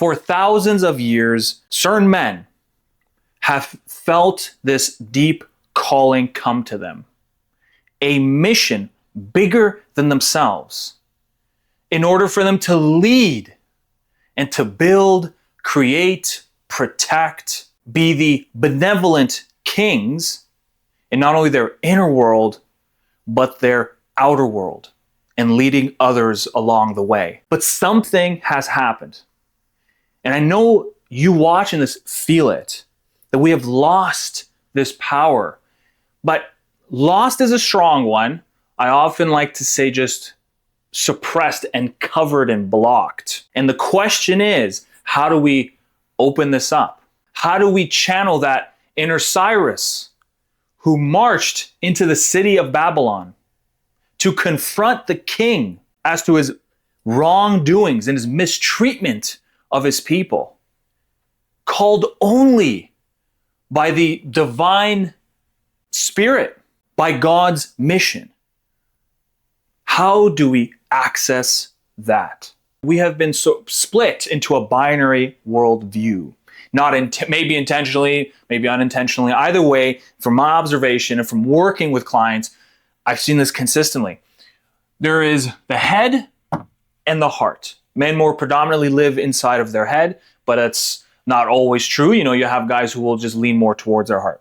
For thousands of years, certain men have felt this deep calling come to them, a mission bigger than themselves, in order for them to lead and to build, create, protect, be the benevolent kings in not only their inner world, but their outer world, and leading others along the way. But something has happened. And I know you watching this feel it, that we have lost this power. But lost is a strong one. I often like to say just suppressed and covered and blocked. And the question is, how do we open this up? How do we channel that inner Cyrus who marched into the city of Babylon to confront the king as to his wrongdoings and his mistreatment of his people, called only by the divine spirit, by God's mission? How do we access that? We have been so split into a binary worldview, maybe intentionally, maybe unintentionally. Either way, from my observation and from working with clients, I've seen this consistently. There is the head and the heart. Men more predominantly live inside of their head, but it's not always true. You know, you have guys who will just lean more towards their heart.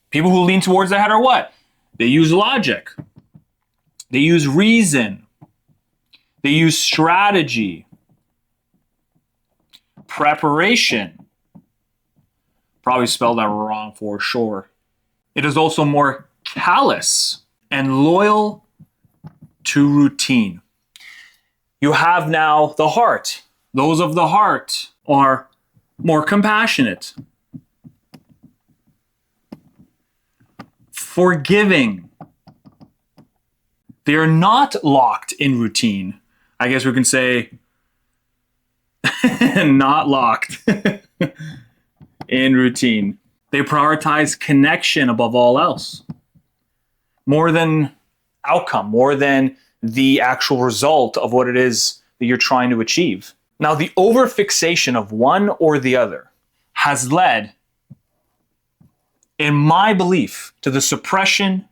People who lean towards their head are what? They use logic. They use reason. They use strategy, preparation. Probably spelled that wrong for sure. It is also more callous and loyal to routine. You have now the heart. Those of the heart are more compassionate, forgiving. They are not locked in routine. I guess we can say not locked in routine. They prioritize connection above all else, more than outcome, more than the actual result of what it is that you're trying to achieve. Now, the overfixation of one or the other has led, in my belief, to the suppression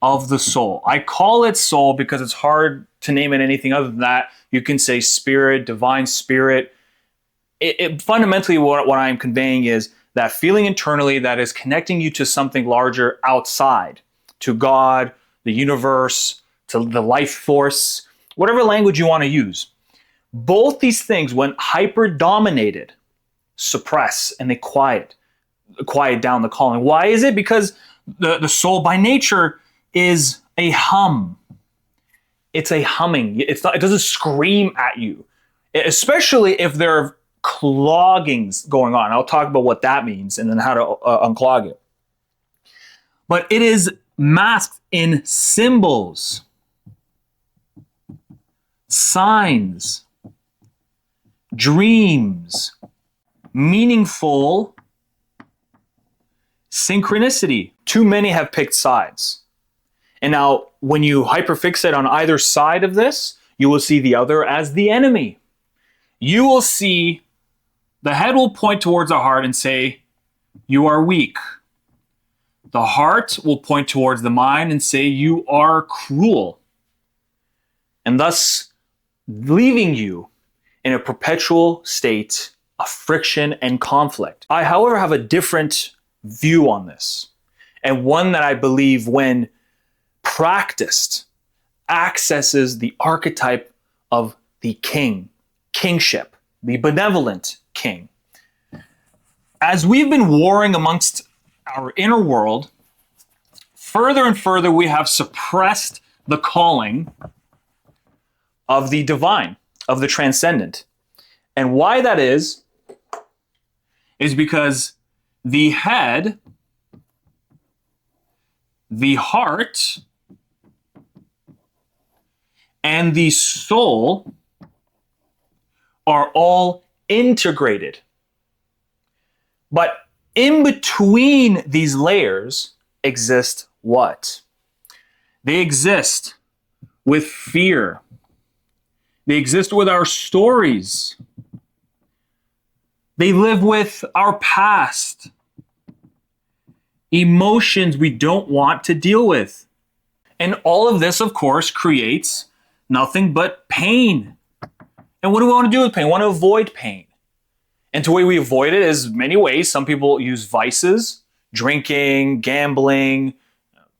of the soul. I call it soul because it's hard to name it anything other than that. You can say spirit, divine spirit. Fundamentally, what I'm conveying is that feeling internally that is connecting you to something larger outside, to God, the universe, to the life force, whatever language you want to use. Both these things, when hyper-dominated, suppress and they quiet down the calling. Why is it? Because the soul by nature is a hum. It's a humming. It doesn't scream at you, especially if there are cloggings going on. I'll talk about what that means and then how to unclog it. But it is masked in symbols, signs, dreams, meaningful synchronicity. Too many have picked sides. And now, when you hyperfixate on either side of this, you will see the other as the enemy. You will see the head will point towards the heart and say, you are weak. The heart will point towards the mind and say, you are cruel. And thus, leaving you in a perpetual state of friction and conflict. I, however, have a different view on this, and one that I believe, when practiced, accesses the archetype of the king, kingship, the benevolent king. As we've been warring amongst our inner world, further and further we have suppressed the calling of the divine, of the transcendent. And why that is because the head, the heart, and the soul are all integrated. But in between these layers exist what? They exist with fear. They exist with our stories. They live with our past, emotions we don't want to deal with. And all of this, of course, creates nothing but pain. And what do we want to do with pain? We want to avoid pain. And the way we avoid it is many ways. Some people use vices, drinking, gambling,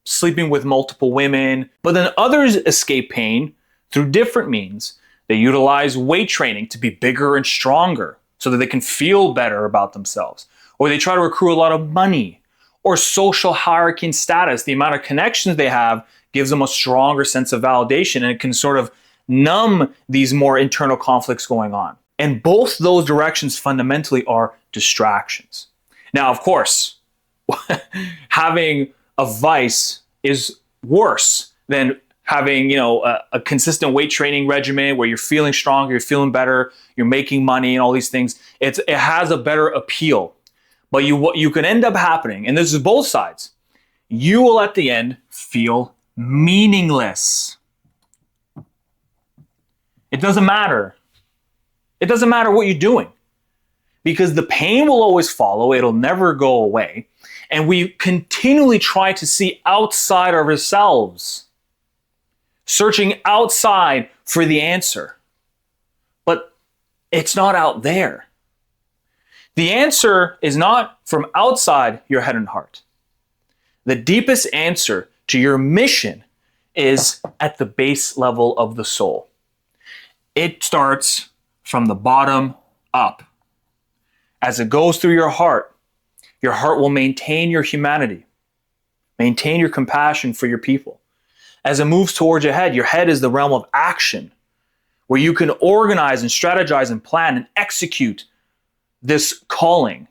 sleeping with multiple women. But then others escape pain through different means. They utilize weight training to be bigger and stronger so that they can feel better about themselves. Or they try to accrue a lot of money. Or social hierarchy and status. The amount of connections they have gives them a stronger sense of validation, and it can sort of numb these more internal conflicts going on. And both those directions fundamentally are distractions. Now, of course, having a vice is worse than having, a consistent weight training regimen where you're feeling stronger, you're feeling better, you're making money and all these things. It has a better appeal. But what you can end up happening, and this is both sides, you will at the end feel meaningless. It doesn't matter. It doesn't matter what you're doing because the pain will always follow. It'll never go away. And we continually try to see outside of ourselves, searching outside for the answer. But it's not out there. The answer is not from outside your head and heart. The deepest answer to your mission is at the base level of the soul. It starts from the bottom up. As it goes through your heart will maintain your humanity, maintain your compassion for your people. As it moves towards your head is the realm of action, where you can organize and strategize and plan and execute this calling,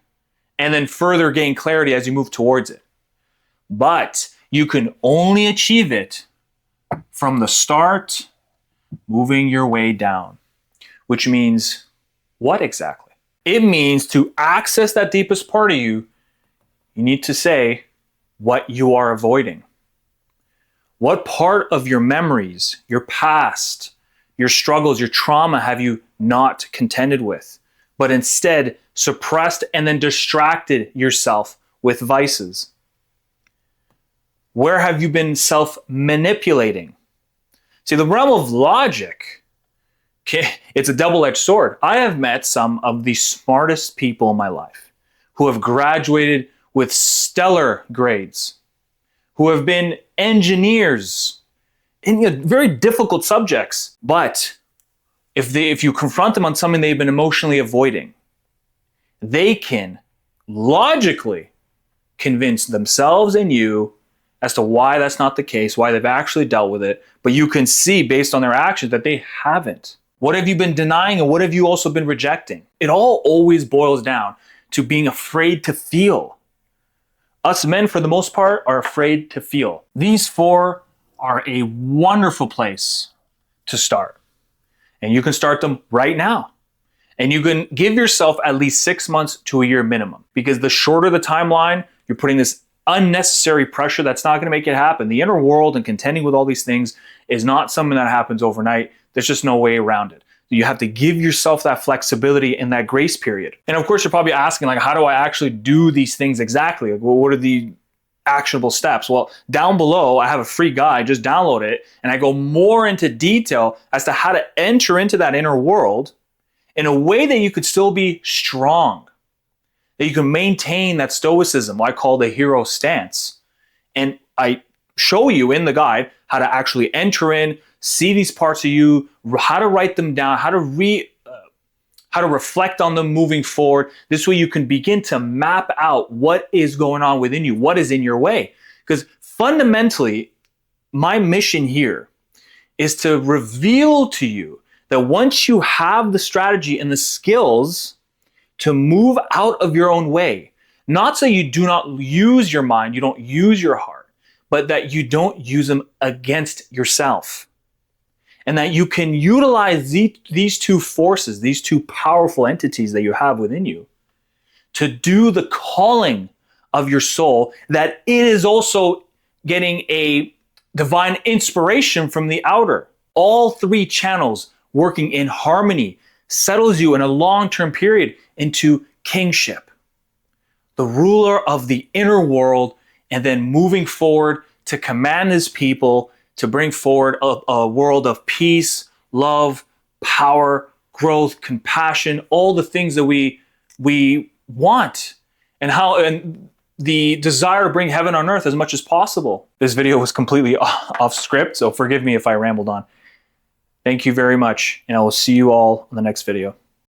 and then further gain clarity as you move towards it. But you can only achieve it from the start, moving your way down. Which means what exactly? It means to access that deepest part of you, you need to say what you are avoiding. What part of your memories, your past, your struggles, your trauma have you not contended with, but instead suppressed and then distracted yourself with vices? Where have you been self-manipulating? See, the realm of logic, it's a double-edged sword. I have met some of the smartest people in my life who have graduated with stellar grades, who have been engineers in very difficult subjects. But if you confront them on something they've been emotionally avoiding, they can logically convince themselves and you as to why that's not the case, why they've actually dealt with it. But you can see based on their actions that they haven't. What have you been denying and what have you also been rejecting? It all always boils down to being afraid to feel. Us men, for the most part, are afraid to feel. These four are a wonderful place to start. And you can start them right now. And you can give yourself at least 6 months to a year minimum. Because the shorter the timeline, you're putting this unnecessary pressure that's not going to make it happen. The inner world and contending with all these things is not something that happens overnight. There's just no way around it. You have to give yourself that flexibility in that grace period. And of course, you're probably asking, how do I actually do these things exactly? What are the actionable steps? Well, down below, I have a free guide. Just download it. And I go more into detail as to how to enter into that inner world in a way that you could still be strong, that you can maintain that stoicism, what I call the hero stance. And I show you in the guide how to actually enter in, see these parts of you, how to write them down, how to reflect on them moving forward. This way you can begin to map out what is going on within you, what is in your way. Because fundamentally, my mission here is to reveal to you that once you have the strategy and the skills to move out of your own way, not so you do not use your mind, you don't use your heart, but that you don't use them against yourself. And that you can utilize these two forces, these two powerful entities that you have within you, to do the calling of your soul, that it is also getting a divine inspiration from the outer. All three channels working in harmony settles you in a long-term period into kingship, the ruler of the inner world, and then moving forward to command his people to bring forward a world of peace, love, power, growth, compassion, all the things that we want, and the desire to bring heaven on earth as much as possible. This video was completely off script, so forgive me if I rambled on. Thank you very much, and I will see you all in the next video.